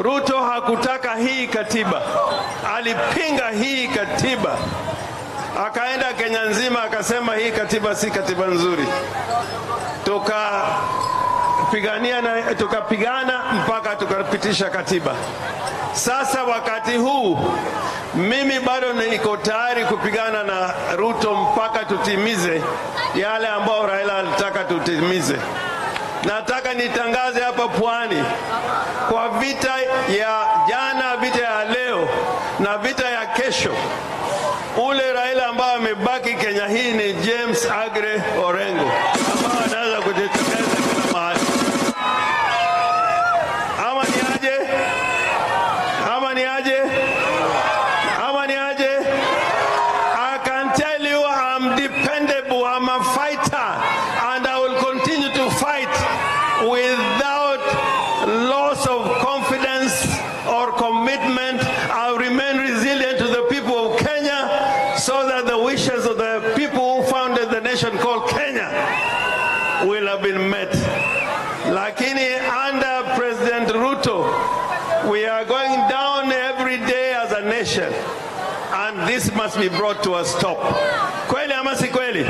Ruto hakutaka hii katiba, alipinga hii katiba, akaenda Kenya nzima akasema hii katiba si katiba nzuri. Tukapigana mpaka tukapitisha katiba. Sasa wakati huu mimi bado niko tayari kupigana na Ruto mpaka tutimize yale ambao Raila alitaka tutimize. Nataka nitangaze hapa Pwani, kwa vita ya jana, vita ya leo na vita ya kesho, ule Raila ambao amebaki Kenya hii ni James Orengo, ambao anaweza kujitekeleza kila mahali. Ama ni aje? Ama ni aje? Ama ni aje? I can tell you I'm dependable, I'm a fighter, and I will continue to fight without loss of confidence or commitment. I'll remain resilient to the people of Kenya so that the wishes of the people who founded the nation called Kenya will have been met. Lakini under President Ruto, we are going down every day as a nation, and this must be brought to a stop. Kweli ama si kweli?